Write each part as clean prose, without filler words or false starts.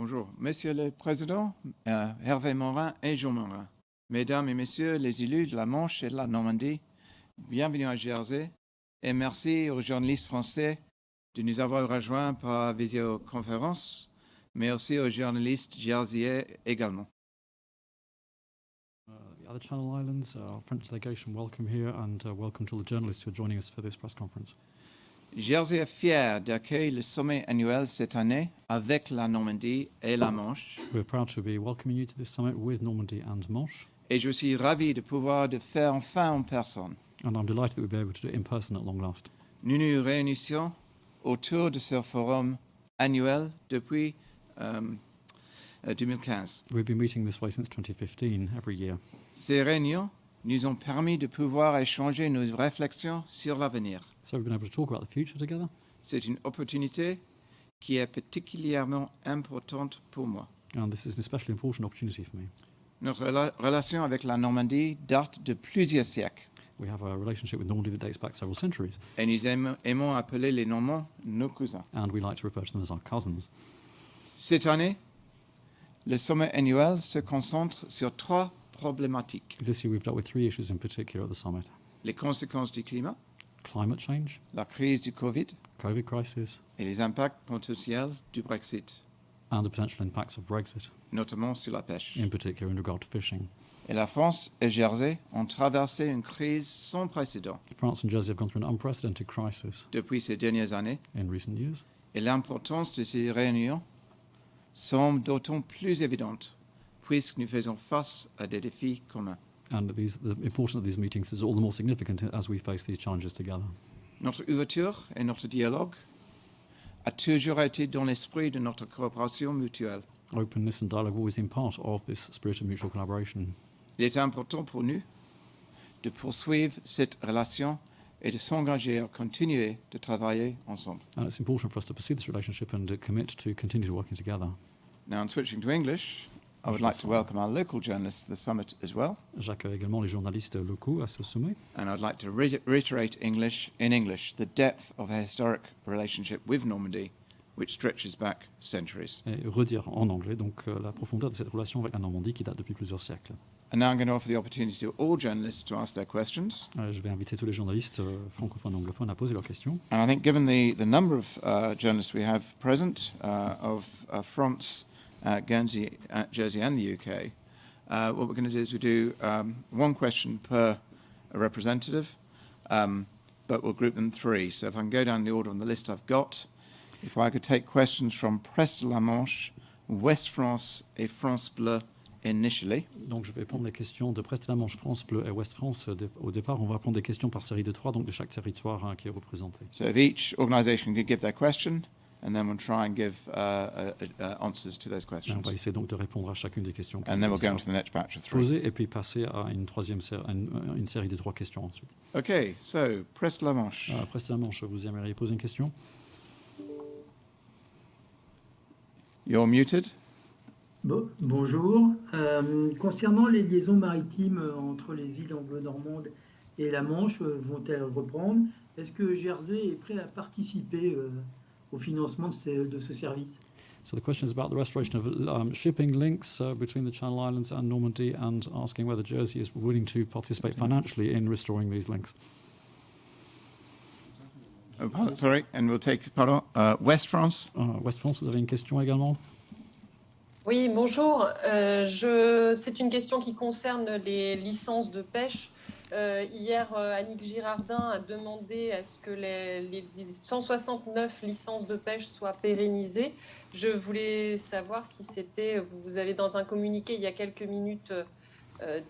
Bonjour, Monsieur le Président, Hervé Morin et Jean Morin. Mesdames et Messieurs les élus de la Manche et de la Normandie, bienvenue à Jersey et merci aux journalistes français de nous avoir rejoints par visioconférence, mais aussi aux journalistes jerseyais également. The other Channel Islands, our French delegation, welcome here and welcome to all the journalists who are joining us for this press conference. Jersey est fier d'accueillir le sommet annuel cette année avec la Normandie et la Manche. We're proud to be welcoming you to this summit with Normandy and Manche. Et je suis ravi de pouvoir le faire enfin en personne. And I'm delighted that we'll be able to do it in person at long last. Nous nous réunissons autour de ce forum annuel depuis 2015. We've been meeting this way since 2015, every year. Ces réunions nous ont permis de pouvoir échanger nos réflexions sur l'avenir. So we've been able to talk about the future together. C'est une opportunité qui est particulièrement importante pour moi. And this is an especially important opportunity for me. Notre relation avec la Normandie date de plusieurs siècles. We have a relationship with Normandy that dates back several centuries. Et nous aimons appeler les Normands nos cousins. And we like to refer to them as our cousins. Cette année, le sommet annuel se concentre sur trois problématiques. This year we've dealt with three issues in particular at the summit. Les conséquences du climat, Climate change, la crise du Covid COVID crisis, et les impacts potentiels du Brexit, and the potential impacts of Brexit, notamment sur la pêche. in particular in regard to fishing. Et la France et Jersey ont traversé une crise sans précédent France and Jersey have gone through an unprecedented crisis depuis ces dernières années in recent years, et l'importance de ces réunions semble d'autant plus évidente puisque nous faisons face à des défis communs. and the importance of these meetings is all the more significant as we face these challenges together. Notre ouverture et notre dialogue a toujours été dans l'esprit de notre coopération mutuelle. Openness and dialogue have always been part of this spirit of mutual collaboration. Il est important pour nous de poursuivre cette relation et de s'engager à continuer de travailler ensemble. And it's important for us to pursue this relationship and to commit to continue to working together. Now, in switching to English, I would like to welcome our local journalists to the summit as well, J'accueille également les journalistes locaux à ce sommet. and I'd like to reiterate in English the depth of our historic relationship with Normandy, which stretches back centuries. Et redire en anglais donc la profondeur de cette relation avec la Normandie qui date depuis plusieurs siècles. And now I'm going to offer the opportunity to all journalists to ask their questions. Je vais inviter tous les journalistes francophones et anglophones à poser leurs questions. And I think given the number of journalists we have present of France, Guernsey, Jersey and the UK, what we're going to do is we do one question per representative, but we'll group them three. So if I can go down the order on the list I've got, if I could take questions from Presse de la Manche, West France et France Bleu initially. Donc je vais prendre les questions de Presse de la Manche, France Bleu et Ouest France. Au départ, on va prendre des questions par série de 3, donc de chaque territoire qui est représenté. So if each organisation could give their question, and then we'll try and give answers to those Et on questions. va essayer donc de répondre à chacune des questions And then we'll go on to the next batch of three. posées et puis passer à une troisième une série de 3 questions ensuite. Okay, so Presse de la Manche. Presse de la Manche, vous aimeriez poser une question? You're muted. Bonjour. Concernant les liaisons maritimes entre les îles anglo-normandes et la Manche, vont-elles reprendre? Est-ce que Jersey est prêt à participer au financement de ce service? So the question is about the restoration of shipping links between the Channel Islands and Normandy, and asking whether Jersey is willing to participate financially in restoring these links. Oh, sorry, and we'll take West France. West France, vous avez une question également? Oui, bonjour. C'est une question qui concerne les licences de pêche. Hier, Annick Girardin a demandé à ce que les 169 licences de pêche soient pérennisées. Je voulais savoir si vous avez dans un communiqué il y a quelques minutes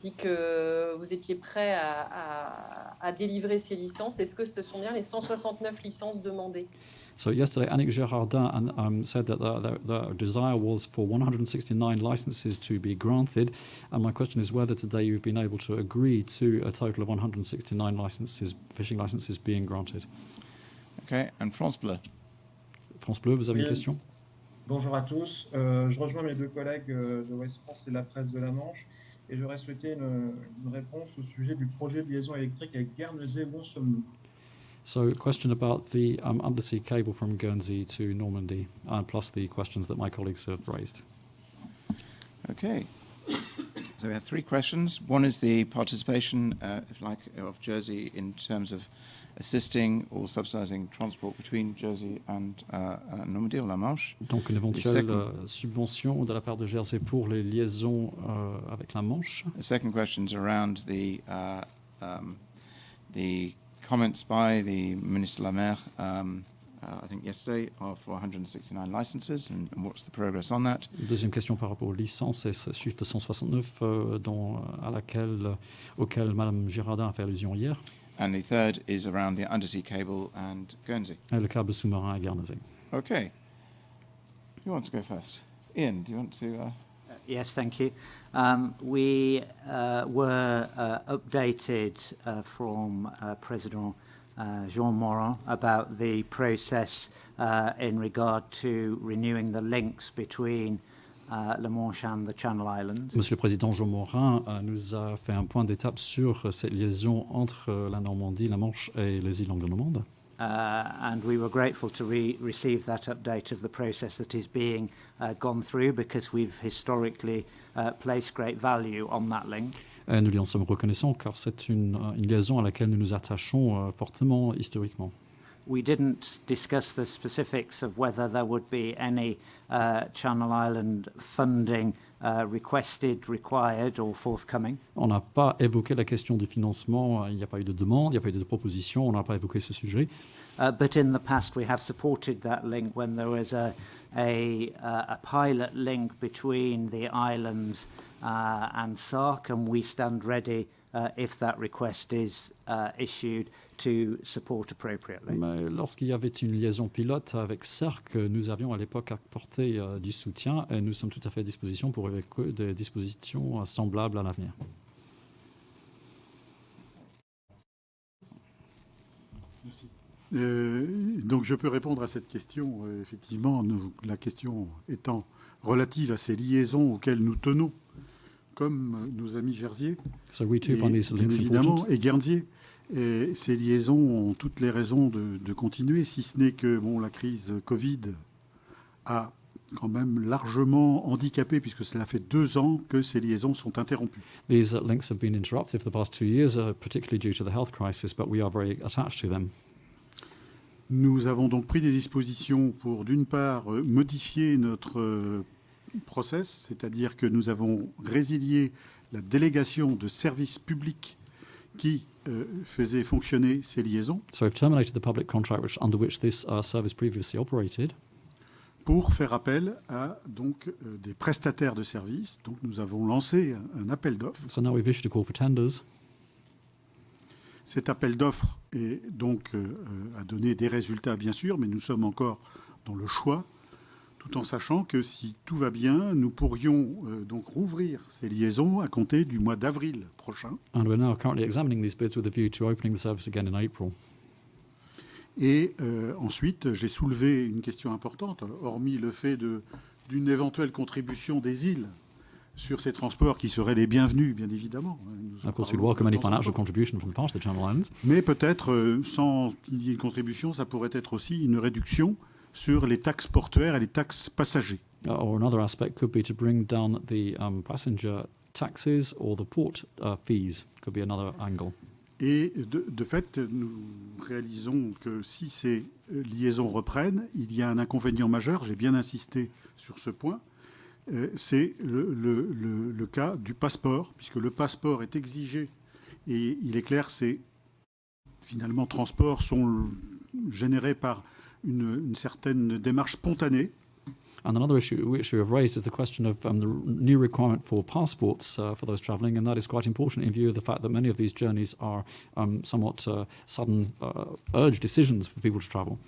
dit que vous étiez prêt à délivrer ces licences. Est-ce que ce sont bien les 169 licences demandées? So yesterday, Annick Girardin said that the desire was for 169 licenses to be granted, and my question is whether today you've been able to agree to a total of 169 licenses, fishing licenses being granted. Okay, and France Bleu. France Bleu, vous avez une question? Bonjour à tous. Je rejoins mes deux collègues de West France et la Presse de la Manche, et j'aurais souhaité une réponse au sujet du projet de liaison électrique avec Guernesey. Où en sommes-nous? So, a question about the undersea cable from Guernsey to Normandy, plus the questions that my colleagues have raised. Okay. So we have three questions. One is the participation, if you like, of Jersey in terms of assisting or subsidising transport between Jersey and Normandy or La Manche. Donc une éventuelle subvention de la part de Jersey pour les liaisons avec la Manche. The second question is around the comments by the Minister de la Mer, I think yesterday, for 169 licenses, and what's the progress on that? Deuxième question par rapport aux licences et ce chiffre de 169 auquel Mme Girardin a fait allusion hier. And the third is around the undersea cable and Guernsey. Et le câble sous-marin à Guernsey. Okay. Who wants to go first? Ian, do you want to... Yes, thank you. We were updated from President Jean Morin about the process in regard to renewing the links between La Manche and the Channel Islands. Monsieur le Président Jean Morin nous a fait un point d'étape sur cette liaison entre la Normandie, la Manche et les îles anglo-normandes. And we were grateful to receive that update of the process that is being gone through, because we've historically placed great value on that link. Et nous lui en sommes reconnaissants car c'est une liaison à laquelle nous nous attachons fortement historiquement. We didn't discuss the specifics of whether there would be any Channel Island funding required or forthcoming. On n'a pas évoqué la question du financement, il n'y a pas eu de demande, il n'y a pas eu de proposition, on n'a pas évoqué ce sujet. But in the past we have supported that link when there was a pilot link between the islands and SARC, and we stand ready if that request is issued to support appropriately. Mais lorsqu'il y avait une liaison pilote avec CERC, nous avions à l'époque apporté du soutien et nous sommes tout à fait à disposition pour évoquer des dispositions semblables à l'avenir. Merci. Donc je peux répondre à cette question. Effectivement, la question étant relative à ces liaisons auxquelles nous tenons, comme nos amis Jersiais, So we too find these bien links évidemment, important. et Guernsey. Et ces liaisons ont toutes les raisons de continuer, si ce n'est que la crise Covid a quand même largement handicapé, puisque cela fait 2 ans que ces liaisons sont interrompues. These links have been interrupted for the past 2 years, particularly due to the health crisis, but we are very attached to them. Nous avons donc pris des dispositions pour, d'une part, modifier notre process, c'est-à-dire que nous avons résilié la délégation de services publics qui faisait fonctionner ces liaisons. So we've terminated the public contract under which this service previously operated. Pour faire appel à donc des prestataires de services. Donc nous avons lancé un appel d'offres. So now we've issued a call for tenders. Cet appel d'offres est donc a donné des résultats bien sûr, mais nous sommes encore dans le choix, tout en sachant que si tout va bien, nous pourrions donc rouvrir ces liaisons à compter du mois d'avril prochain. And we're now currently examining these bids with a view to opening the service again in April. Et ensuite, j'ai soulevé une question importante, hormis le fait d'une éventuelle contribution des îles sur ces transports qui seraient les bienvenus, bien évidemment. Of course, we'd welcome any financial contribution from the part of the Channel Islands. Mais peut-être, sans qu'il y ait une contribution, ça pourrait être aussi une réduction sur les taxes portuaires et les taxes passagers. Or another aspect could be to bring down the passenger taxes or the port fees. Could be another angle. Et de fait, nous réalisons que si ces liaisons reprennent, il y a un inconvénient majeur, j'ai bien insisté sur ce point, c'est le cas du passeport, puisque le passeport est exigé, et il est clair, ces finalement transports sont générés par une certaine démarche spontanée. And another issue which we have raised is the question of the new requirement for passports for those travelling, and that is quite important in view of the fact that many of these journeys are somewhat sudden urge decisions for people to travel.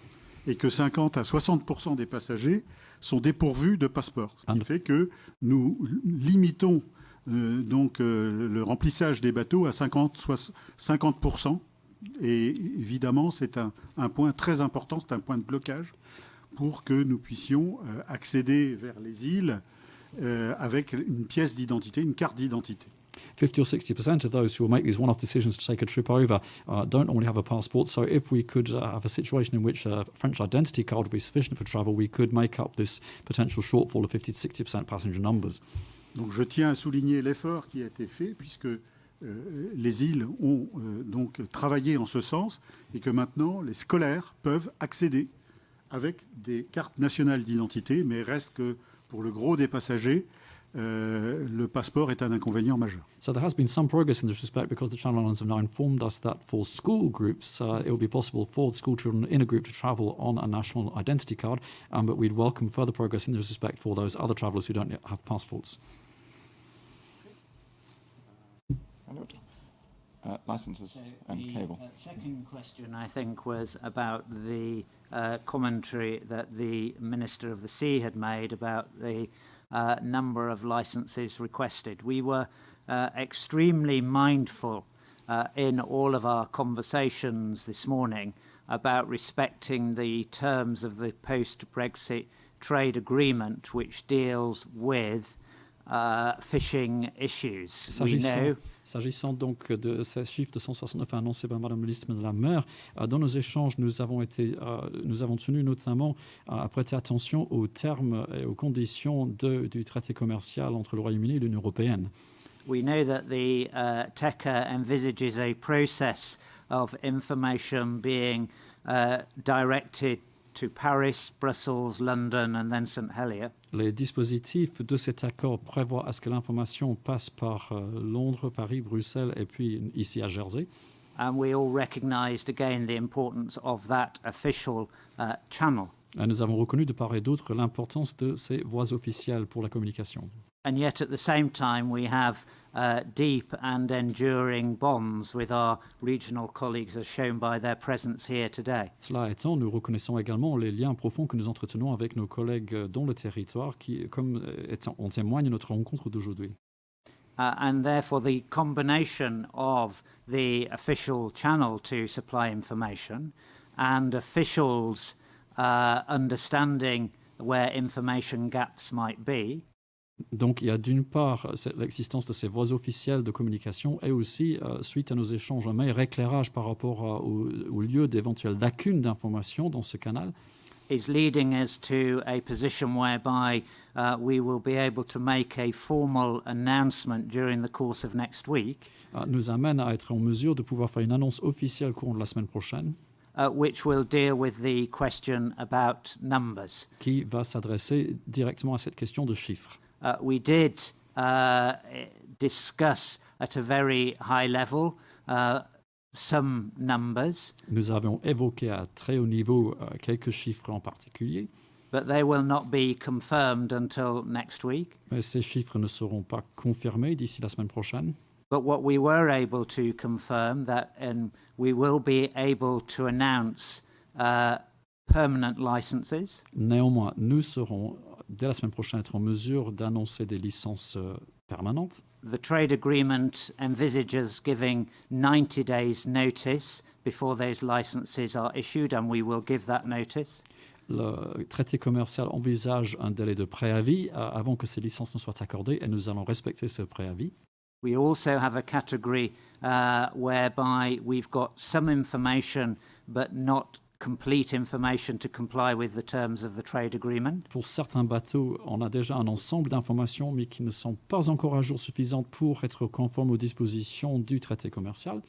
Et que 50 à 60% des passagers sont dépourvus de passeport, ce qui fait que nous limitons donc le remplissage des bateaux à 50%. Et évidemment, c'est un point très important, c'est un point de blocage pour que nous puissions accéder vers les îles avec une pièce d'identité, une carte d'identité. 50 or 60% of those who will make these one-off decisions to take a trip over don't normally have a passport. So if we could have a situation in which a French identity card would be sufficient for travel, we could make up this potential shortfall of 50 to 60% passenger numbers. Donc je tiens à souligner l'effort qui a été fait puisque les îles ont donc travaillé en ce sens et que maintenant les scolaires peuvent accéder avec des cartes nationales d'identité, mais reste que pour le gros des passagers, le passeport est un inconvénient majeur. So there has been some progress in this respect because the Channel Islands have now informed us that for school groups, it will be possible for school children in a group to travel on a national identity card, but we'd welcome further progress in this respect for those other travellers who don't yet have passports. Licenses and cable. The second question, I think, was about the commentary that the Minister of the Sea had made about the number of licenses requested. We were extremely mindful in all of our conversations this morning about respecting the terms of the post-Brexit trade agreement, which deals with fishing issues. S'agissant donc de ces chiffres de 169 annoncés par Madame le ministre de la Mer, dans nos échanges, nous avons tenu notamment à prêter attention aux termes et aux conditions du traité commercial entre le Royaume-Uni et l'Union européenne. We know that the TECA envisages a process of information being directed to Paris, Brussels, London and then St Helier. Les dispositifs de cet accord prévoient à ce que l'information passe par Londres, Paris, Bruxelles et puis ici à Jersey. And we all recognised again the importance of that official channel. Et nous avons reconnu de part et d'autre l'importance de ces voies officielles pour la communication. And yet at the same time we have deep and enduring bonds with our regional colleagues as shown by their presence here today. Cela étant, nous reconnaissons également les liens profonds que nous entretenons avec nos collègues dans le territoire qui, comme en témoigne notre rencontre d'aujourd'hui. And therefore the combination of the official channel to supply information and officials understanding where information gaps might be. Donc il y a d'une part l'existence de ces voies officielles de communication et aussi, suite à nos échanges, un meilleur éclairage par rapport au lieu d'éventuelles lacunes d'information dans ce canal. Is leading us to a position whereby we will be able to make a formal announcement during the course of next week. Nous amène à être en mesure de pouvoir faire une annonce officielle courant de la semaine prochaine. Which will deal with the question about numbers. Qui va s'adresser directement à cette question de chiffres. We did discuss at a very high level some numbers. Nous avons évoqué à très haut niveau quelques chiffres en particulier. But they will not be confirmed until next week. Mais ces chiffres ne seront pas confirmés d'ici la semaine prochaine. But what we were able to confirm that we will be able to announce permanent licenses. Néanmoins, nous serons dès la semaine prochaine être en mesure d'annoncer des licences permanentes. The trade agreement envisages giving 90 days notice before those licenses are issued, and we will give that notice. Le traité commercial envisage un délai de préavis avant que ces licences ne soient accordées et nous allons respecter ce préavis. We also have a category whereby we've got some information but not complete information to comply with the terms of the trade agreement. Pour certains bateaux, on a déjà un ensemble d'informations mais qui ne sont pas encore à jour suffisantes pour être conformes aux dispositions du traité commercial.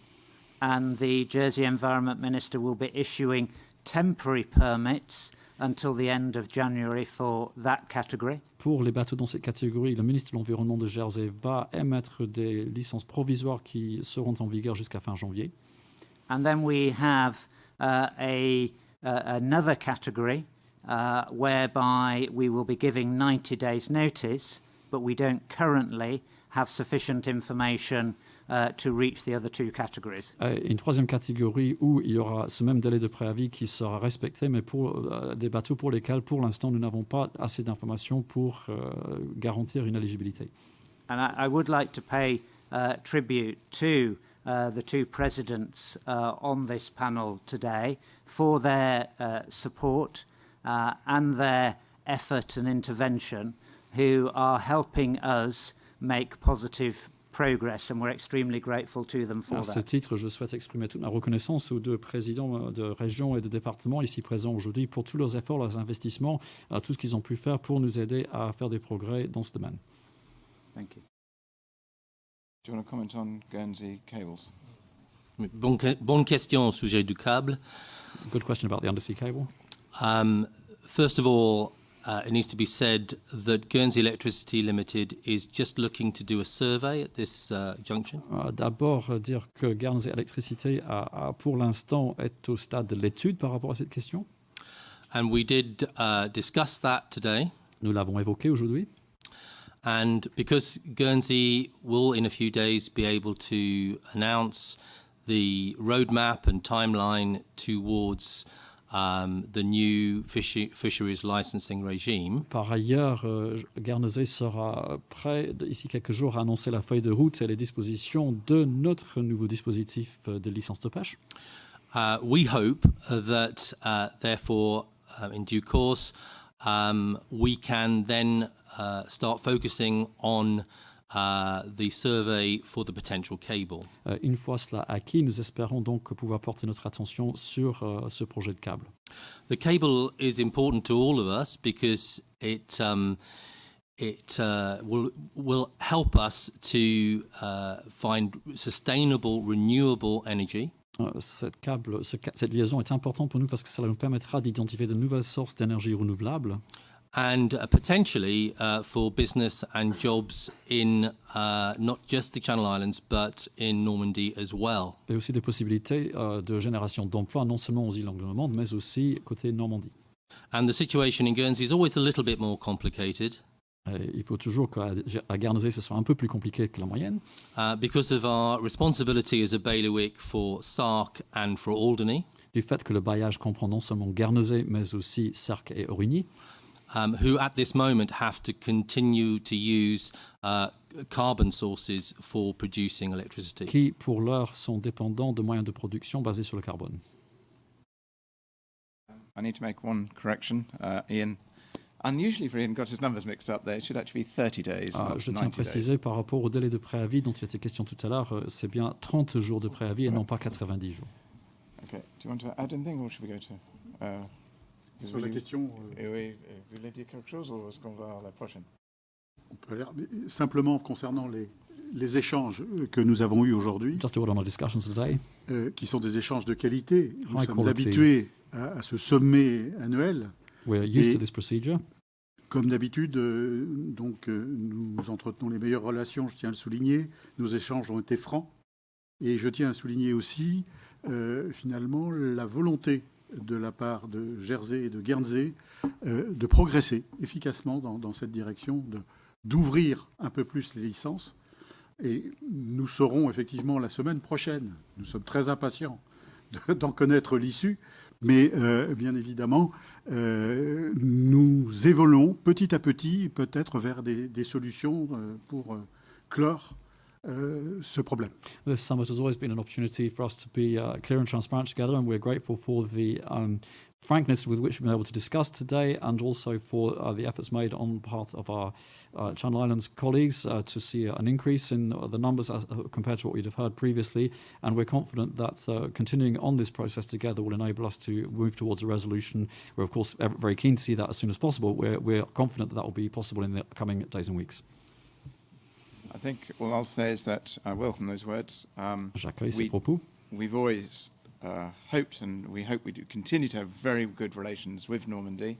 And the Jersey Environment Minister will be issuing temporary permits until the end of January for that category. Pour les bateaux dans cette catégorie, le ministre de l'Environnement de Jersey va émettre des licences provisoires qui seront en vigueur jusqu'à fin janvier. And then we have another category whereby we will be giving 90 days notice, but we don't currently have sufficient information to reach the other two categories. Une troisième catégorie où il y aura ce même délai de préavis qui sera respecté, mais pour des bateaux pour lesquels, pour l'instant, nous n'avons pas assez d'informations pour garantir une éligibilité. And I would like to pay tribute to the two presidents on this panel today for their support and their effort and intervention, who are helping us make positive progress, and we're extremely grateful to them for À ce that. titre, je souhaite exprimer toute ma reconnaissance aux deux présidents de régions et de départements ici présents aujourd'hui pour tous leurs efforts, leurs investissements, tout ce qu'ils ont pu faire pour nous aider à faire des progrès dans ce domaine. Thank you. Do you want to comment on Guernsey cables? Bonne question au sujet du câble. Good question about the undersea cable. First of all, it needs to be said that Guernsey Electricity Limited is just looking to do a survey at this junction. D'abord, dire que Guernsey Électricité pour l'instant est au stade de l'étude par rapport à cette question. And we did discuss that today. Nous l'avons évoqué aujourd'hui. And because Guernsey will in a few days be able to announce the roadmap and timeline towards the new fisheries licensing regime. Par ailleurs, Guernsey sera prêt d'ici quelques jours à annoncer la feuille de route et les dispositions de notre nouveau dispositif de licence de pêche. We hope that therefore in due course we can then start focusing on the survey for the potential cable. Une fois cela acquis, nous espérons donc pouvoir porter notre attention sur ce projet de câble. The cable is important to all of us because it will help us to find sustainable, renewable energy. Cette liaison est importante pour nous parce que cela nous permettra d'identifier de nouvelles sources d'énergie renouvelable. And potentially for business and jobs in not just the Channel Islands, but in Normandy as well. Et aussi des possibilités de génération d'emplois, non seulement aux îles anglo-normandes, mais aussi côté Normandie. And the situation in Guernsey is always a little bit more complicated. Il faut toujours qu'à Guernsey, ce soit un peu plus compliqué que la moyenne. Because of our responsibility as a bailiwick for Sark and for Alderney. Du fait que le bailliage comprend non seulement Guernsey, mais aussi Sark et Origny. Who at this moment have to continue to use carbon sources for producing electricity. Qui, pour l'heure, sont dépendants de moyens de production basés sur le carbone. I need to make one correction. Ian, unusually for Ian, got his numbers mixed up there. It should actually be 30 days, not Je tiens à 90 préciser days. par rapport au délai de préavis dont il était question tout à l'heure, c'est bien 30 jours de préavis et non pas 90 jours. Okay. Do you want to add anything or should we go to... Sur la question, Vous voulez dire quelque chose ou est-ce qu'on va à la prochaine? on peut simplement concernant les échanges que nous avons eus aujourd'hui, Just a word on our discussions today. qui sont des échanges de qualité. Nous High sommes quality. habitués à ce sommet annuel. We're used Et- to this procedure. Comme d'habitude, nous entretenons les meilleures relations, je tiens à le souligner. Nos échanges ont été francs. Et je tiens à souligner aussi, finalement, la volonté de la part de Jersey et de Guernsey de progresser efficacement dans cette direction, d'ouvrir un peu plus les licences. Et nous saurons effectivement la semaine prochaine, nous sommes très impatients d'en connaître l'issue, mais bien évidemment, nous évoluons petit à petit peut-être vers des solutions pour clore ce problème. This summit has always been an opportunity for us to be clear and transparent together, and we're grateful for the frankness with which we've been able to discuss today, and also for the efforts made on part of our Channel Islands colleagues to see an increase in the numbers compared to what we'd have heard previously. And we're confident that continuing on this process together will enable us to move towards a resolution. We're, of course, very keen to see that as soon as possible. We're confident that will be possible in the coming days and weeks. I think all I'll say is that I welcome those words. J'accueille ces propos. We've always hoped, and we hope we do continue to have very good relations with Normandy.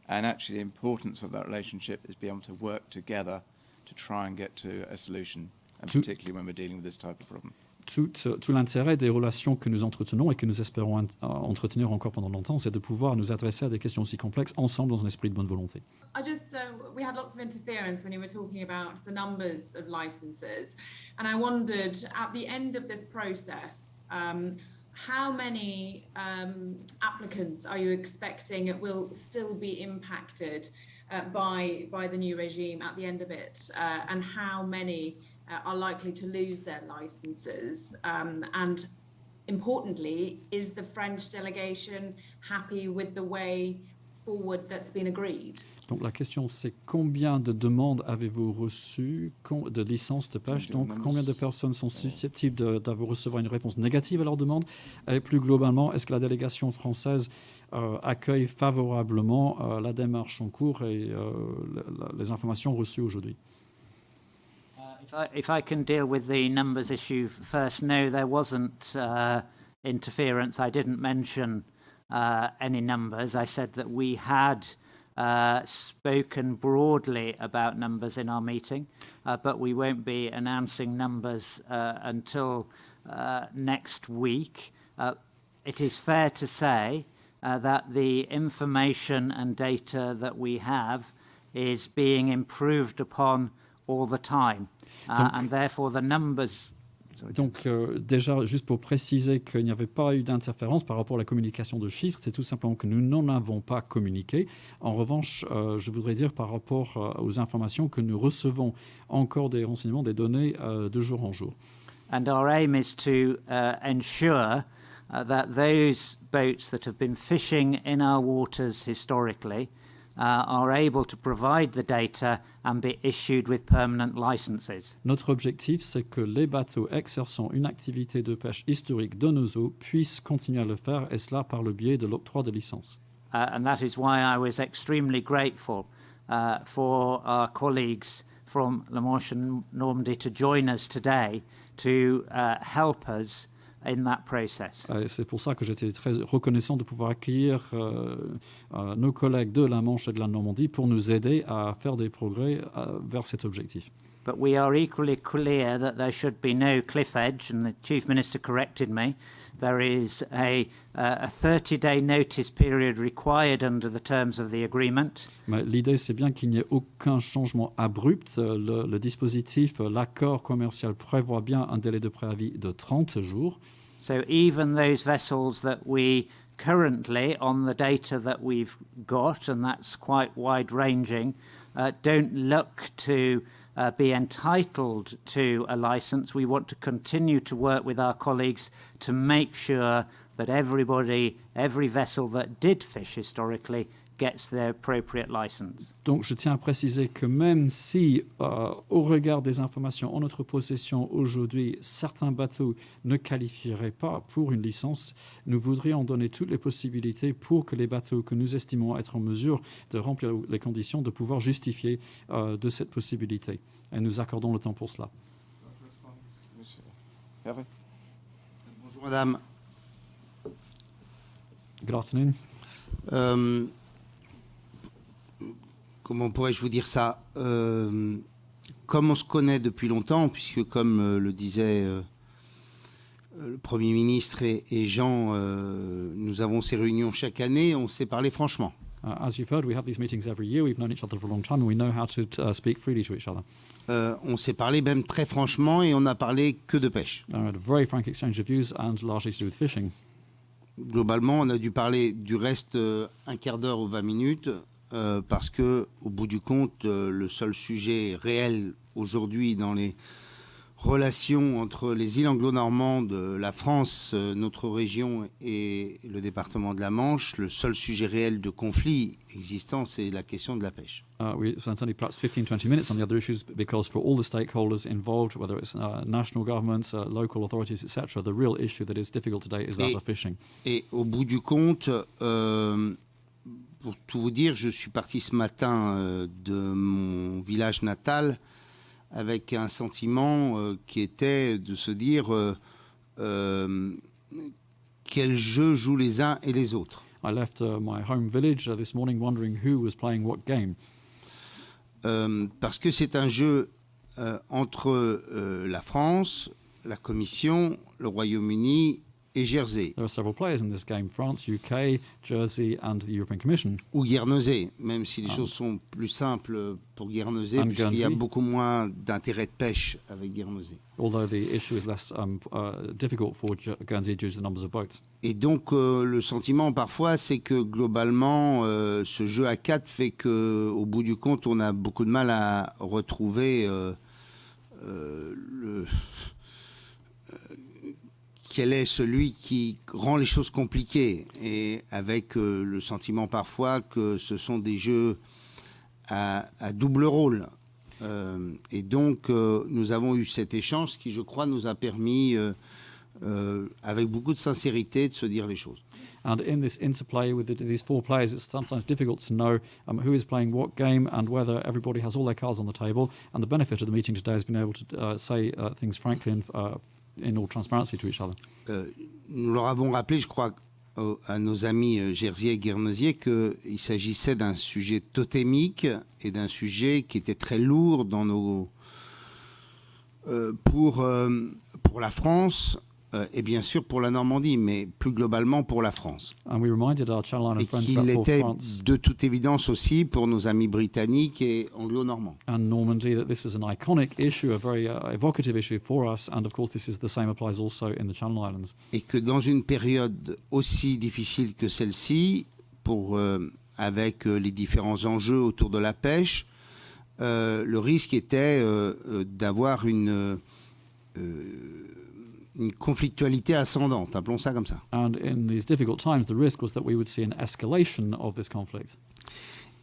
And actually, the importance of that relationship is being able to work together to try and get to a solution, and particularly when we're dealing with this type of problem. Tout l'intérêt des relations que nous entretenons et que nous espérons entretenir encore pendant longtemps, c'est de pouvoir nous adresser à des questions aussi complexes ensemble dans un esprit de bonne volonté. I just, we had lots of interference when you were talking about the numbers of licenses. And I wondered, at the end of this process, how many applicants are you expecting will still be impacted by the new regime at the end of it? And how many are likely to lose their licenses? And importantly, is the French delegation happy with the way forward that's been agreed? Donc la question c'est combien de demandes avez-vous reçues de licences de pêche? Donc combien de personnes sont susceptibles d'avoir recevoir une réponse négative à leur demande? Et plus globalement, est-ce que la délégation française accueille favorablement la démarche en cours et les informations reçues aujourd'hui? If I can deal with the numbers issue first, no, there wasn't interference. I didn't mention any numbers. I said that we had spoken broadly about numbers in our meeting, but we won't be announcing numbers until next week. It is fair to say that the information and data that we have is being improved upon all the time, and therefore the numbers. Donc déjà, juste pour préciser qu'il n'y avait pas eu d'interférence par rapport à la communication de chiffres, c'est tout simplement que nous n'en avons pas communiqué. En revanche, je voudrais dire par rapport aux informations que nous recevons encore des renseignements, des données de jour en jour. And our aim is to ensure that those boats that have been fishing in our waters historically are able to provide the data and be issued with permanent licenses. Notre objectif, c'est que les bateaux exerçant une activité de pêche historique de nos eaux puissent continuer à le faire, et cela par le biais de l'octroi de licences. And that is why I was extremely grateful for our colleagues from La Manche and Normandy to join us today to help us in that process. C'est pour ça que j'étais très reconnaissant de pouvoir accueillir nos collègues de la Manche et de la Normandie pour nous aider à faire des progrès vers cet objectif. But we are equally clear that there should be no cliff edge, and the Chief Minister corrected me. There is a 30-day notice period required under the terms of the agreement. Mais l'idée, c'est bien qu'il n'y ait aucun changement abrupt. Le dispositif, l'accord commercial prévoit bien un délai de préavis de 30 jours. So even those vessels that we currently, on the data that we've got, and that's quite wide-ranging, don't look to be entitled to a license. We want to continue to work with our colleagues to make sure that everybody, every vessel that did fish historically gets the appropriate license. Donc je tiens à préciser que même si, au regard des informations en notre possession aujourd'hui, certains bateaux ne qualifieraient pas pour une licence, nous voudrions donner toutes les possibilités pour que les bateaux que nous estimons être en mesure de remplir les conditions de pouvoir justifier de cette possibilité. Et nous accordons le temps pour cela. Bonjour madame. Good afternoon. Comment pourrais-je vous dire ça, comme on se connaît depuis longtemps, puisque comme le disait le Premier ministre et Jean, nous avons ces réunions chaque année, on s'est parlé franchement. As you've heard, we have these meetings every year. We've known each other for a long time and we know how to speak freely to each other. On s'est parlé même très franchement et on n'a parlé que de pêche. We had a very frank exchange of views and largely to do with fishing. Globalement, on a dû parler du reste un quart d'heure ou 20 minutes. Parce que, au bout du compte, le seul sujet réel aujourd'hui dans les relations entre les îles anglo-normandes, la France, notre région et le département de la Manche, le seul sujet réel de conflit existant, c'est la question de la pêche. We spent only perhaps 15-20 minutes on the other issues because for all the stakeholders involved, whether it's national governments, local authorities, etc., the real issue that is difficult today is that of fishing. Et au bout du compte, pour tout vous dire, je suis parti ce matin de mon village natal avec un sentiment qui était de se dire quel jeu jouent les uns et les autres. I left my home village this morning wondering who was playing what game. Parce que c'est un jeu entre la France, la Commission, le Royaume-Uni et Jersey. There are several players in this game: France, UK, Jersey, and the European Commission. Ou Guernesey, même si les choses sont plus simples pour Guernesey, puisqu'il y a beaucoup moins d'intérêt de pêche avec Guernesey. Although the issue is less difficult for Guernsey due to the numbers of boats. Et donc le sentiment parfois, c'est que globalement, ce jeu à 4 fait qu'au bout du compte, on a beaucoup de mal à retrouver quel est celui qui rend les choses compliquées, et avec le sentiment parfois que ce sont des jeux à double rôle. Et donc, nous avons eu cet échange qui, je crois, nous a permis, avec beaucoup de sincérité, de se dire les choses. And in this interplay with these four players, it's sometimes difficult to know who is playing what game and whether everybody has all their cards on the table. And the benefit of the meeting today has been able to say things frankly and in all transparency to each other. Nous leur avons rappelé, je crois, à nos amis Jerzier et Guernesier qu'il s'agissait d'un sujet totémique et d'un sujet qui était très lourd dans nos, pour la France et bien sûr pour la Normandie, mais plus globalement pour la France. And we reminded our Channel Island Et friends qu'il that for était France de toute évidence aussi pour nos amis britanniques et anglo-normands. and Normandy that this is an iconic issue, a very evocative issue for us, and of course this is the same applies also in the Channel Islands. Et que dans une période aussi difficile que celle-ci, avec les différents enjeux autour de la pêche, le risque était d'avoir une conflictualité ascendante, appelons ça comme ça. And in these difficult times, the risk was that we would see an escalation of this conflict.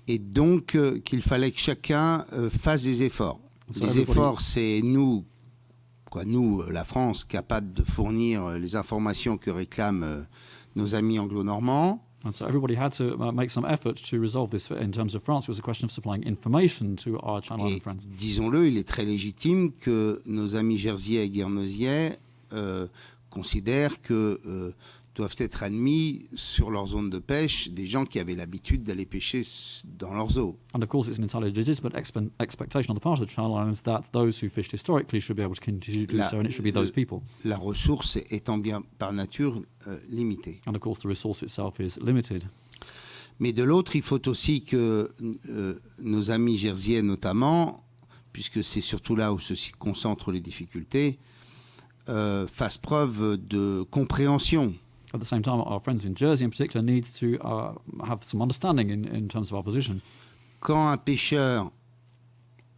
Et donc qu'il fallait que chacun fasse des efforts. So les efforts, c'est nous, la France, capable de fournir les informations que réclament nos amis anglo-normands. And so everybody had to make some effort to resolve this. In terms of France, it was a question of supplying information to our Channel Island friends. Disons-le, il est très légitime que nos amis Jerzier et Guernesier considèrent que doivent être admis sur leur zone de pêche des gens qui avaient l'habitude d'aller pêcher dans leurs eaux. And of course, it's an entirely legitimate expectation on the part of the Channel Islands that those who fished historically should be able to continue to do so, and it should be those people. La ressource étant bien par nature limitée. And of course, the resource itself is limited. Mais de l'autre, il faut aussi que nos amis Jerzier notamment, puisque c'est surtout là où se concentrent les difficultés, fassent preuve de compréhension. At the same time, our friends in Jersey in particular need to have some understanding in terms of our position. Quand un pêcheur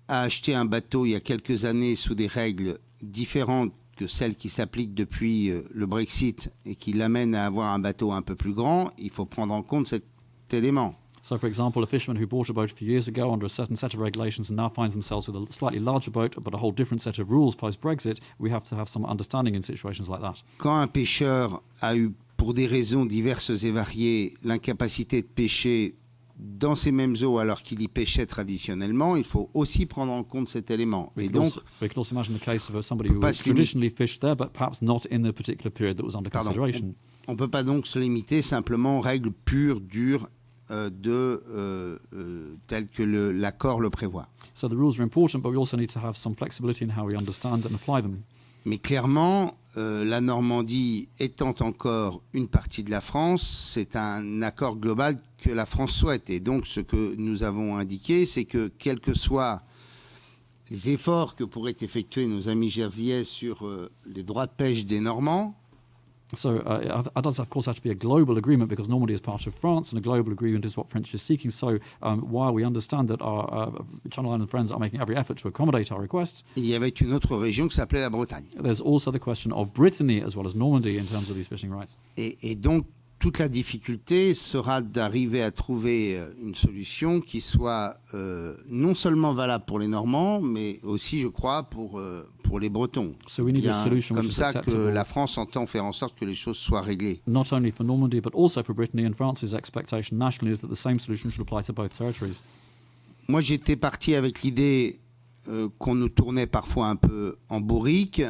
a acheté un bateau il y a quelques années sous des règles différentes que celles qui s'appliquent depuis le Brexit et qui l'amènent à avoir un bateau un peu plus grand, il faut prendre en compte cet élément. So, for example, a fisherman who bought a boat a few years ago under a certain set of regulations and now finds themselves with a slightly larger boat but a whole different set of rules post-Brexit, we have to have some understanding in situations like that. Quand un pêcheur a eu, pour des raisons diverses et variées, l'incapacité de pêcher dans ces mêmes eaux alors qu'il y pêchait traditionnellement, il faut aussi prendre en compte cet élément. We can also imagine the case of somebody who traditionally fished there but perhaps not in the particular period that was under consideration. On ne peut pas donc se limiter simplement aux règles pures, dures, tel que l'accord le prévoit. So the rules are important, but we also need to have some flexibility in how we understand and apply them. Mais clairement, la Normandie étant encore une partie de la France, c'est un accord global que la France souhaite. Et donc, ce que nous avons indiqué, c'est que quels que soient les efforts que pourraient effectuer nos amis jersiais sur les droits de pêche des Normands, So it does, of course, have to be a global agreement because Normandy is part of France, and a global agreement is what French is seeking. So while we understand that our Channel Island friends are making every effort to accommodate our requests, il y avait une autre région qui s'appelait la Bretagne. There's also the question of Brittany as well as Normandy in terms of these fishing rights. Et donc, toute la difficulté sera d'arriver à trouver une solution qui soit non seulement valable pour les Normands, mais aussi, je crois, pour les Bretons. So we need a solution comme ça que la France entend faire en sorte que les choses soient réglées. Not only for Normandy, but also for Brittany, and France's expectation nationally is that the same solution should apply to both territories. Moi, j'étais parti avec l'idée qu'on nous tournait parfois un peu en bourrique.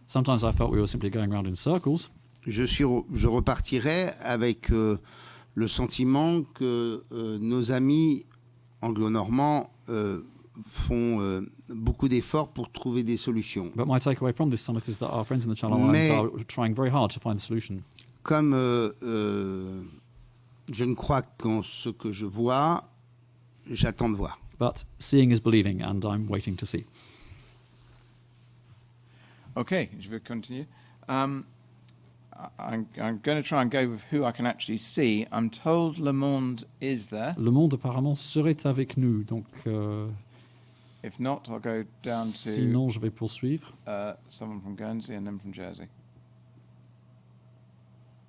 Sometimes I felt we were simply going around in circles. Je repartirais avec le sentiment que nos amis anglo-normands font beaucoup d'efforts pour trouver des solutions. But my takeaway from this summit is that our friends in the Channel Islands are trying very hard to find a solution. Comme je ne crois qu'en ce que je vois, j'attends de voir. But seeing is believing, and I'm waiting to see. Okay, je vais continuer. I'm going to try and go with who I can actually see. I'm told Le Monde is there. Le Monde apparemment serait avec nous, donc. If not, I'll go down to. Sinon, je vais poursuivre. Someone from Guernsey and then from Jersey.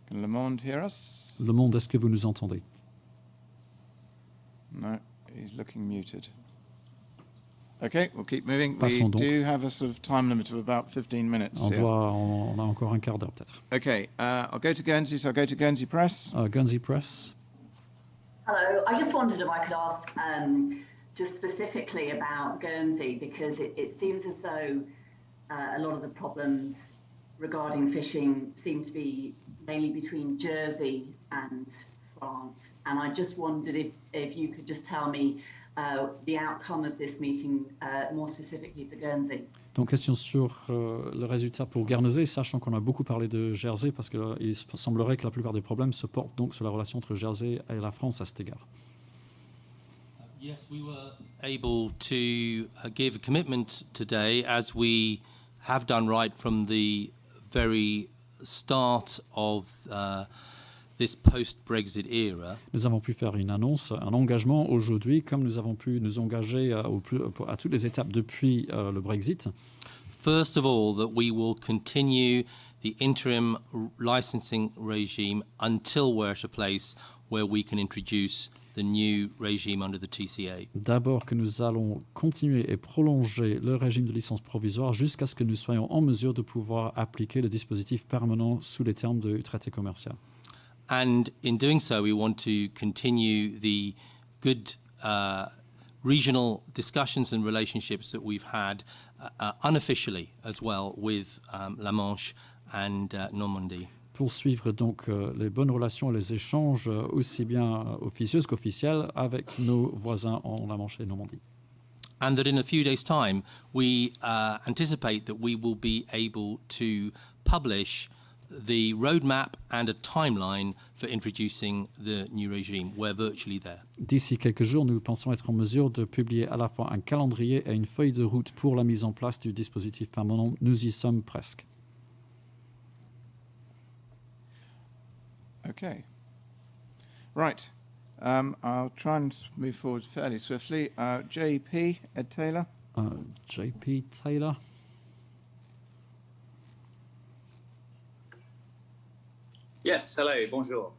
Can Le Monde hear us? Le Monde, est-ce que vous nous entendez? No, he's looking muted. Okay, we'll keep moving. Passons We donc. do have a sort of time limit of about 15 minutes here. On a encore un quart d'heure peut-être. Okay, I'll go to Guernsey, so I'll go to Guernsey Press. Guernsey Press. Hello, I just wondered if I could ask just specifically about Guernsey, because it seems as though a lot of the problems regarding fishing seem to be mainly between Jersey and France. And I just wondered if you could just tell me the outcome of this meeting, more specifically for Guernsey. Donc, question sur le résultat pour Guernsey, sachant qu'on a beaucoup parlé de Jersey, parce qu'il semblerait que la plupart des problèmes se portent donc sur la relation entre Jersey et la France à cet égard. Yes, we were able to give a commitment today, as we have done right from the very start of this post-Brexit era. Nous avons pu faire une annonce, un engagement aujourd'hui, comme nous avons pu nous engager à toutes les étapes depuis le Brexit. First of all, that we will continue the interim licensing regime until we're at a place where we can introduce the new regime under the TCA. D'abord que nous allons continuer et prolonger le régime de licence provisoire jusqu'à ce que nous soyons en mesure de pouvoir appliquer le dispositif permanent sous les termes du traité commercial. And in doing so, we want to continue the good regional discussions and relationships that we've had unofficially as well with La Manche and Normandy. Poursuivre donc les bonnes relations et les échanges aussi bien officieux qu'officiels avec nos voisins en La Manche et Normandie. And that in a few days' time, we anticipate that we will be able to publish the roadmap and a timeline for introducing the new regime. We're virtually there. D'ici quelques jours, nous pensons être en mesure de publier à la fois un calendrier et une feuille de route pour la mise en place du dispositif permanent. Nous y sommes presque. Okay. Right. I'll try and move forward fairly swiftly. JP, Ed Taylor. JP Taylor. Yes, hello, bonjour.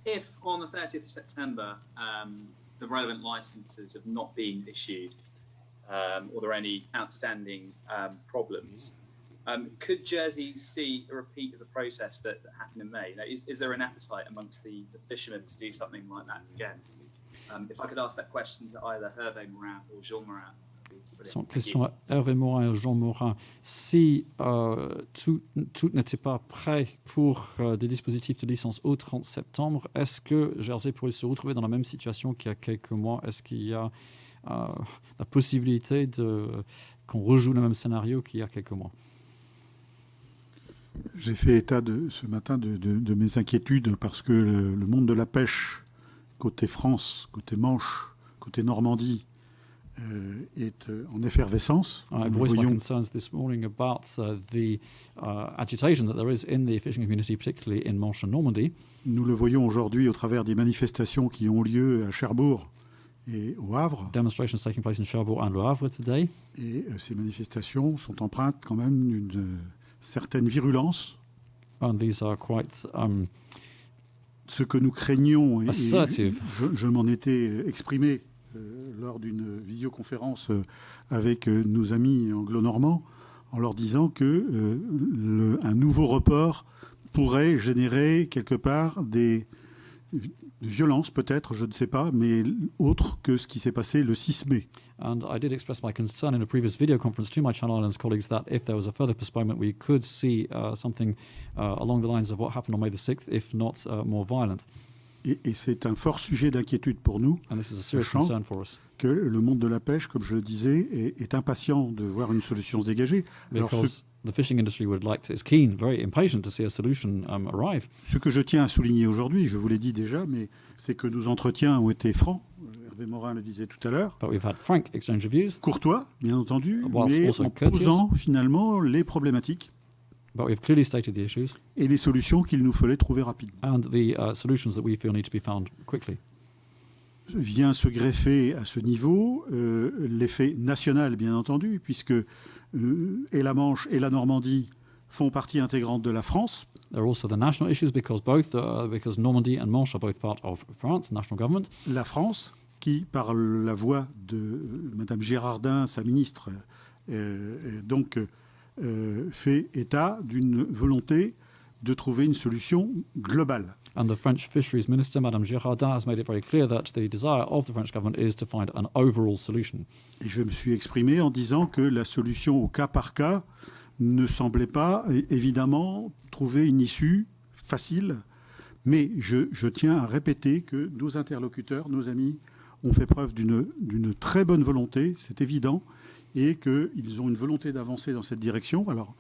If on the 30th of September the relevant licenses have not been issued or there are any outstanding problems, could Jersey see a repeat of the process that happened in May? Now, is there an appetite amongst the fishermen to do something like that again? If I could ask that question to either Hervé Morin or Jean Morin. Sans question à Hervé Morin et Jean Morin. Si tout n'était pas prêt pour des dispositifs de licence au 30 septembre, est-ce que Jersey pourrait se retrouver dans la même situation qu'il y a quelques mois? Est-ce qu'il y a la possibilité qu'on rejoue le même scénario qu'il y a quelques mois? J'ai fait état ce matin de mes inquiétudes parce que le monde de la pêche, côté France, côté Manche, côté Normandie, est en effervescence. I've voiced my concerns this morning about the agitation that there is in the fishing community, particularly in Manche and Normandy. Nous le voyons aujourd'hui au travers des manifestations qui ont lieu à Cherbourg et au Havre. Demonstrations taking place in Cherbourg and Le Havre today. Et ces manifestations sont empreintes quand même d'une certaine virulence. And these are quite ce que nous craignons, et assertive. Je m'en étais exprimé lors d'une visioconférence avec nos amis anglo-normands, en leur disant que un nouveau report pourrait générer quelque part des violences, peut-être, je ne sais pas, mais autre que ce qui s'est passé le 6 mai. And I did express my concern in a previous video conference to my Channel Islands colleagues that if there was a further postponement, we could see something along the lines of what happened on May the 6th, if not more violent. Et c'est un fort sujet d'inquiétude pour nous, sachant que le monde de la pêche, comme je le disais, est impatient de voir une solution se dégager. Because the fishing industry is keen, very impatient to see a solution arrive. Ce que je tiens à souligner aujourd'hui, je vous l'ai dit déjà, mais c'est que nos entretiens ont été francs. Hervé Morin le disait tout à l'heure. But we've had frank exchange of views. Courtois, bien entendu, mais en posant finalement les problématiques. But we've clearly stated the issues. Et les solutions qu'il nous fallait trouver rapidement. And the solutions that we feel need to be found quickly. Vient se greffer à ce niveau l'effet national, bien entendu, puisque et la Manche et la Normandie font partie intégrante de la France. There are also the national issues because because Normandy and Manche are both part of France, national government. La France, qui, par la voix de Madame Girardin, sa ministre, fait état d'une volonté de trouver une solution globale. And the French Fisheries Minister, Madame Girardin, has made it very clear that the desire of the French government is to find an overall solution. Et je me suis exprimé en disant que la solution au cas par cas ne semblait pas, évidemment, trouver une issue facile. Mais je tiens à répéter que nos interlocuteurs, nos amis, ont fait preuve d'une très bonne volonté, c'est évident, et qu'ils ont une volonté d'avancer dans cette direction. Alors,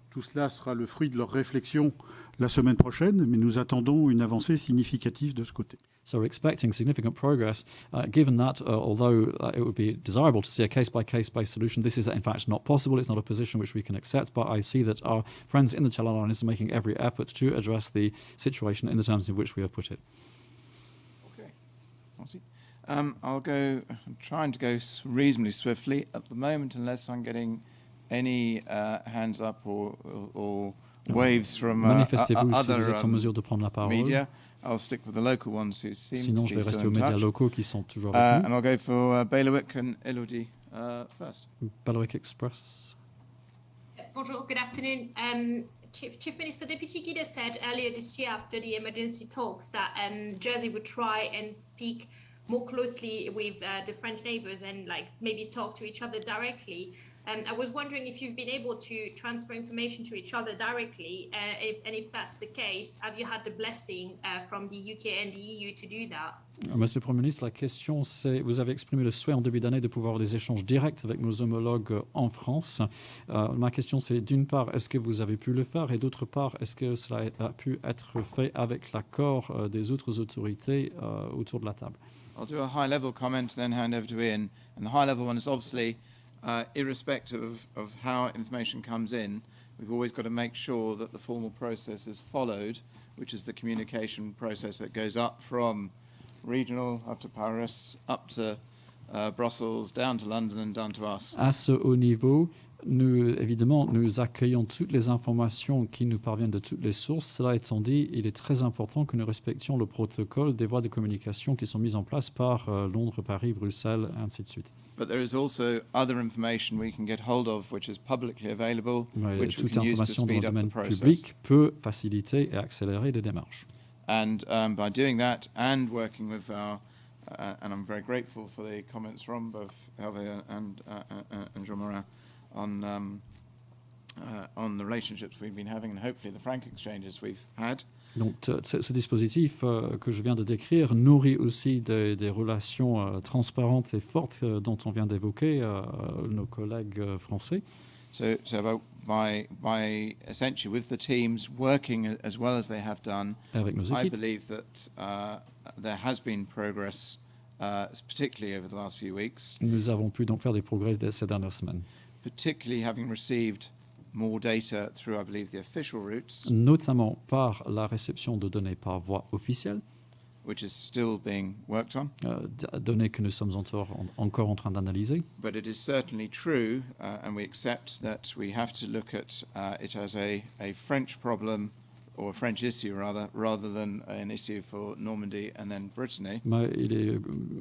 tout cela sera le fruit de leur réflexion la semaine prochaine, mais nous attendons une avancée significative de ce côté. So we're expecting significant progress, given that although it would be desirable to see a case-by-case based solution, this is in fact not possible. It's not a position which we can accept, but I see that our friends in the Channel Islands are making every effort to address the situation in the terms in which we have put it. Okay. I'll go. I'm trying to go reasonably swiftly at the moment, unless I'm getting any hands up or waves from Manifestez-vous si other vous êtes en mesure de prendre la parole. media. I'll stick with the local ones who seem Sinon, to je be vais still rester aux in médias touch. locaux qui sont toujours avec And I'll go for Bailiwick and Elodie first. nous. Bailiwick Express. Bonjour, good afternoon. Chief Minister, Deputy Guida said earlier this year after the emergency talks that Jersey would try and speak more closely with the French neighbours and maybe talk to each other directly. I was wondering if you've been able to transfer information to each other directly, and if that's the case, have you had the blessing from the UK and the EU to do that? Monsieur le Premier ministre, la question c'est, vous avez exprimé le souhait en début d'année de pouvoir avoir des échanges directs avec nos homologues en France. Ma question c'est, d'une part, est-ce que vous avez pu le faire, et d'autre part, est-ce que cela a pu être fait avec l'accord des autres autorités autour de la table? I'll do a high-level comment, then hand over to Ian. And the high-level one is obviously, irrespective of how information comes in, we've always got to make sure that the formal process is followed, which is the communication process that goes up from regional, up to Paris, up to Brussels, down to London and down to us. À ce haut niveau, évidemment, nous accueillons toutes les informations qui nous parviennent de toutes les sources. Cela étant dit, il est très important que nous respections le protocole des voies de communication qui sont mises en place par Londres, Paris, Bruxelles, et ainsi de suite. But there is also other information we can get hold of, which is publicly available, which we toute can use to information dans speed le up the domaine process. public peut faciliter et accélérer les démarches. And by doing that and working with our, and I'm very grateful for the comments from both Hervé and Jean-Morin on the relationships we've been having and hopefully the frank exchanges we've had. Donc ce dispositif que je viens de décrire nourrit aussi des relations transparentes et fortes dont on vient d'évoquer nos collègues français. So by essentially with the teams working as well as they have done, Avec nos I équipes. believe that there has been progress, particularly over the last few weeks, Nous avons pu donc faire des progrès ces dernières semaines, particularly having received more data through, I believe, the official routes, notamment par la réception de données par voie officielle, which is still being worked on. données que nous sommes encore en train d'analyser. But it is certainly true, and we accept that we have to look at it as a French problem, or a French issue rather than an issue for Normandy and then Brittany. Mais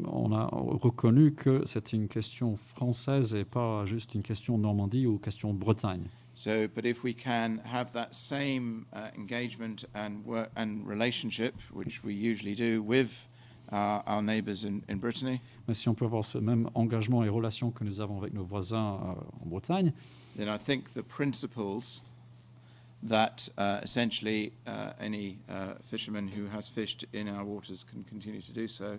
on a reconnu que c'est une question française et pas juste une question Normandie ou question Bretagne. So, but if we can have that same engagement and work and relationship, which we usually do with our neighbours in Brittany, Mais si on peut avoir ce même engagement et relation que nous avons avec nos voisins en Bretagne, then I think the principles that essentially any fisherman who has fished in our waters can continue to do so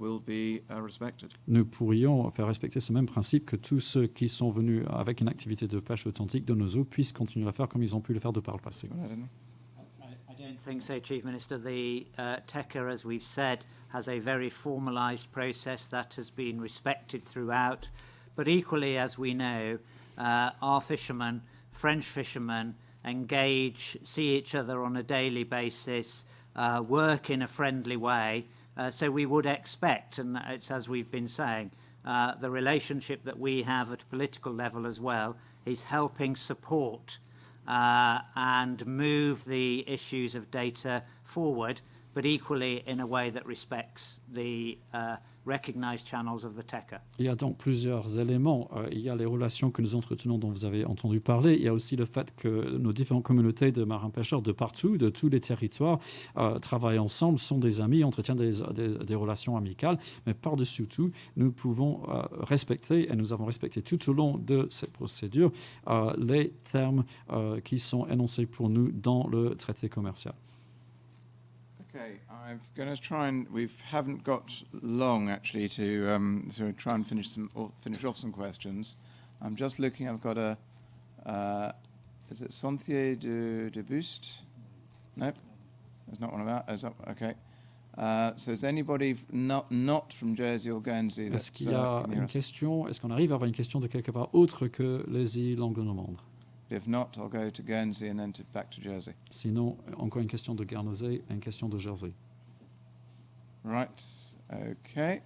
will be respected. nous pourrions faire respecter ce même principe que tous ceux qui sont venus avec une activité de pêche authentique de nos eaux puissent continuer à faire comme ils ont pu le faire de par le passé. I don't think so, Chief Minister. The TECA, as we've said, has a very formalised process that has been respected throughout. But equally, as we know, our fishermen, French fishermen, engage, see each other on a daily basis, work in a friendly way. So we would expect, and it's as we've been saying, the relationship that we have at a political level as well is helping support and move the issues of data forward, but equally in a way that respects the recognized channels of the TECA. Il y a donc plusieurs éléments. Il y a les relations que nous entretenons dont vous avez entendu parler. Il y a aussi le fait que nos différentes communautés de marins-pêcheurs de partout, de tous les territoires, travaillent ensemble, sont des amis, entretiennent des relations amicales. Mais par-dessus tout, nous pouvons respecter, et nous avons respecté tout au long de cette procédure, les termes qui sont énoncés pour nous dans le traité commercial. Okay, I'm going to try and we haven't got long actually to try and finish off some questions. I'm just looking. I've got a is it Santhier de Buste? Nope, there's not one about. Is that okay? So is anybody not from Jersey or Guernsey? Est-ce qu'il y a une question? Est-ce qu'on arrive à avoir une question de quelque part autre que les îles anglo-normandes? If not, I'll go to Guernsey and then back to Jersey. Sinon, encore une question de Guernsey et une question de Jersey. Right. Okay.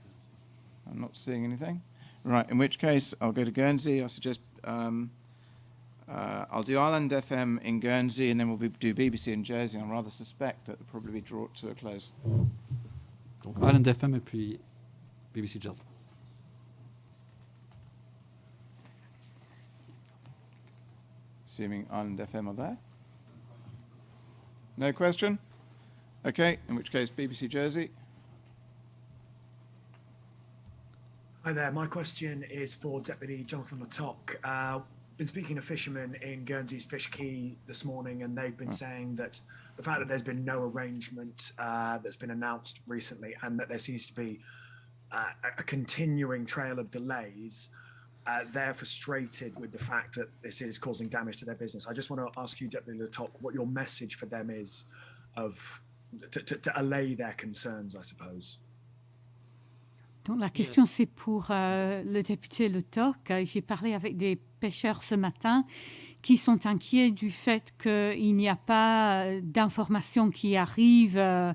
I'm not seeing anything. Right. In which case, I'll go to Guernsey. I suggest I'll do Island FM in Guernsey, and then we'll do BBC in Jersey. I rather suspect that it'll probably be brought to a close. Donc Island FM et puis BBC Jersey. Assuming Island FM are there. No question? Okay, in which case BBC Jersey. Hi there, my question is for Deputy Jonathan Lattock. Been speaking to fishermen in Guernsey's Fish Quay this morning, and they've been saying that the fact that there's been no arrangement that's been announced recently, and that there seems to be a continuing trail of delays, they're frustrated with the fact that this is causing damage to their business. I just want to ask you, Deputy Lattock, what your message for them is to allay their concerns, I suppose. Donc la question, c'est pour le député Lattock. J'ai parlé avec des pêcheurs ce matin qui sont inquiets du fait qu'il n'y a pas d'informations qui arrivent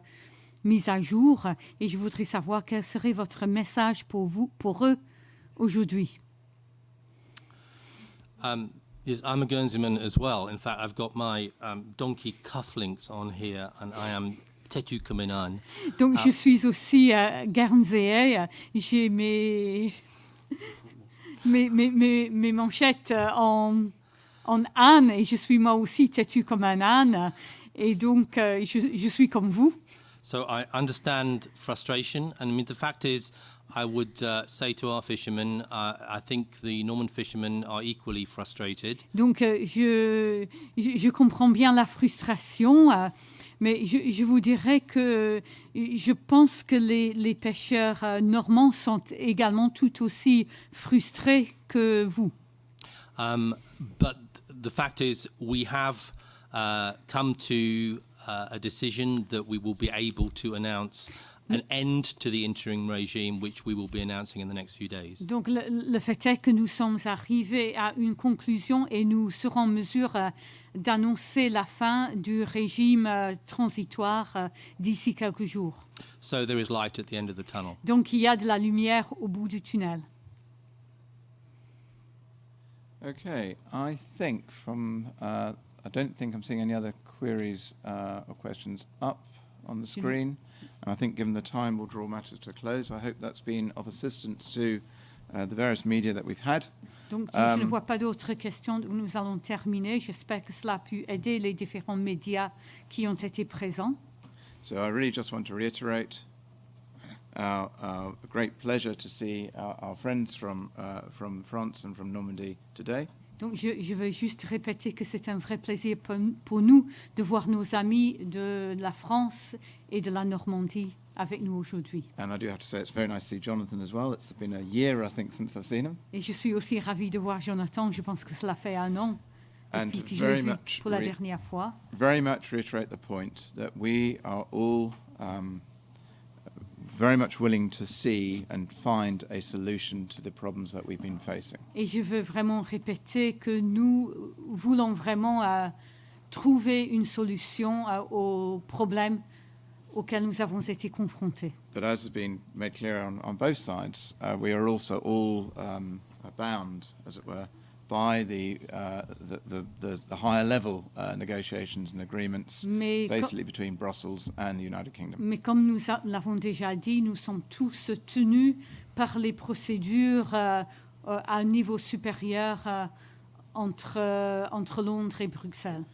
mises à jour. Et je voudrais savoir quel serait votre message pour eux aujourd'hui. Yes, I'm a Guernseyman as well. In fact, I've got my donkey cufflinks on here, and I am têtu comme un âne. Donc, je suis aussi guernseyais. J'ai mes manchettes en âne, et je suis moi aussi têtu comme un âne. Et donc, je suis comme vous. So I understand frustration, and I mean the fact is, I would say to our fishermen, I think the Norman fishermen are equally frustrated. Donc, je comprends bien la frustration, mais je vous dirais que je pense que les pêcheurs normands sont également tout aussi frustrés que vous. But the fact is, we have come to a decision that we will be able to announce an end to the interim regime, which we will be announcing in the next few days. Donc le fait est que nous sommes arrivés à une conclusion et nous serons en mesure d'annoncer la fin du régime transitoire d'ici quelques jours. So there is light at the end of the tunnel. Donc il y a de la lumière au bout du tunnel. Okay, I think I don't think I'm seeing any other queries or questions up on the screen. And I think given the time, we'll draw matters to a close. I hope that's been of assistance to the various media that we've had. Donc, je ne vois pas d'autres questions. Nous allons terminer. J'espère que cela a pu aider les différents médias qui ont été présents. So I really just want to reiterate our great pleasure to see our friends from France and from Normandy today. Donc, je veux juste répéter que c'est un vrai plaisir pour nous de voir nos amis de la France et de la Normandie avec nous aujourd'hui. And I do have to say it's very nice to see Jonathan as well. It's been a year, I think, since I've seen him. Et je suis aussi ravie de voir Jonathan. Je pense que cela fait un an depuis que je l'ai vu pour la dernière fois. Very much reiterate the point that we are all very much willing to see and find a solution to the problems that we've been facing. Et je veux vraiment répéter que nous voulons vraiment trouver une solution aux problèmes auxquels nous avons été confrontés. But as has been made clear on both sides, we are also all bound, as it were, by the higher level negotiations and agreements, basically between Brussels and the United Kingdom. Mais comme nous l'avons déjà dit, nous sommes tous tenus par les procédures à un niveau supérieur entre Londres et Bruxelles.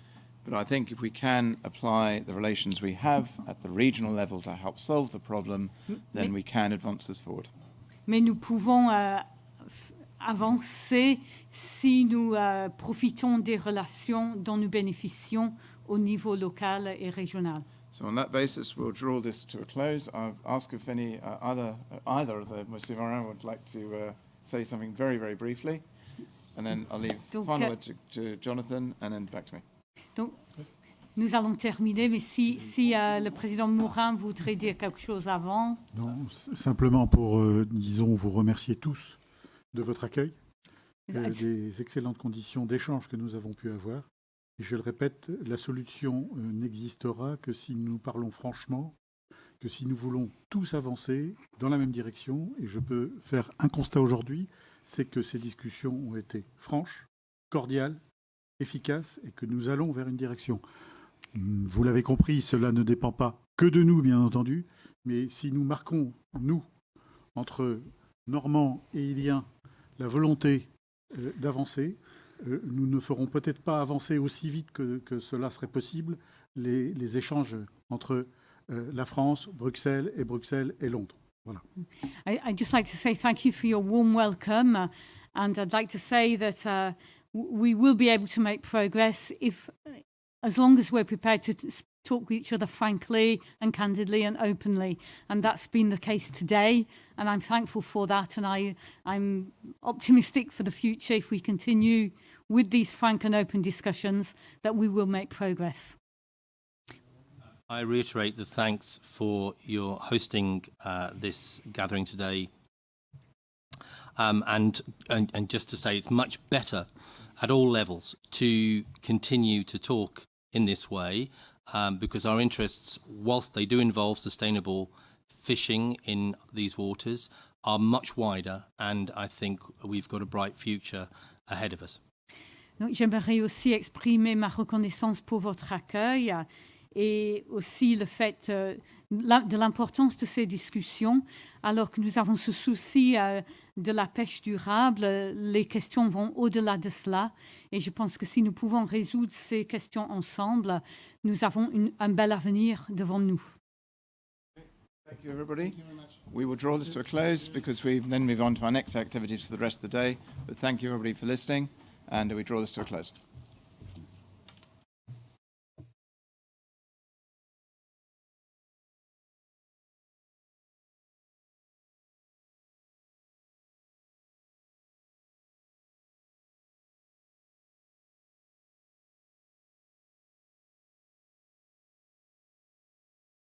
But I think if we can apply the relations we have at the regional level to help solve the problem, then we can advance this forward. Mais nous pouvons avancer si nous profitons des relations dont nous bénéficions au niveau local et régional. So on that basis, we'll draw this to a close. I'll ask if any either of the Monsieur Morin would like to say something very, very briefly, and then I'll leave final word to Jonathan, and then back to me. Donc, nous allons terminer, mais si le président Morin voudrait dire quelque chose avant. Non, simplement pour, disons, vous remercier tous de votre accueil, des excellentes conditions d'échange que nous avons pu avoir. Et je le répète, la solution n'existera que si nous parlons franchement, que si nous voulons tous avancer dans la même direction. Et je peux faire un constat aujourd'hui, c'est que ces discussions ont été franches, cordiales, efficaces et que nous allons vers une direction. Vous l'avez compris, cela ne dépend pas que de nous, bien entendu, mais si nous marquons, nous, entre Normands et Iliens, la volonté d'avancer, nous ne ferons peut-être pas avancer aussi vite que cela serait possible les échanges entre la France, Bruxelles et Londres. Voilà. I'd just like to say thank you for your warm welcome, and I'd like to say that we will be able to make progress as long as we're prepared to talk with each other frankly and candidly and openly. And that's been the case today, and I'm thankful for that, and I'm optimistic for the future if we continue with these frank and open discussions that we will make progress. I reiterate the thanks for your hosting this gathering today. And just to say, it's much better at all levels to continue to talk in this way because our interests, whilst they do involve sustainable fishing in these waters, are much wider, and I think we've got a bright future ahead of us. Donc, j'aimerais aussi exprimer ma reconnaissance pour votre accueil et aussi le fait de l'importance de ces discussions. Alors que nous avons ce souci de la pêche durable, les questions vont au-delà de cela. Et je pense que si nous pouvons résoudre ces questions ensemble, nous avons un bel avenir devant nous. Thank you, everybody. We will draw this to a close because we then move on to our next activities for the rest of the day. But thank you, everybody, for listening, and we draw this to a close.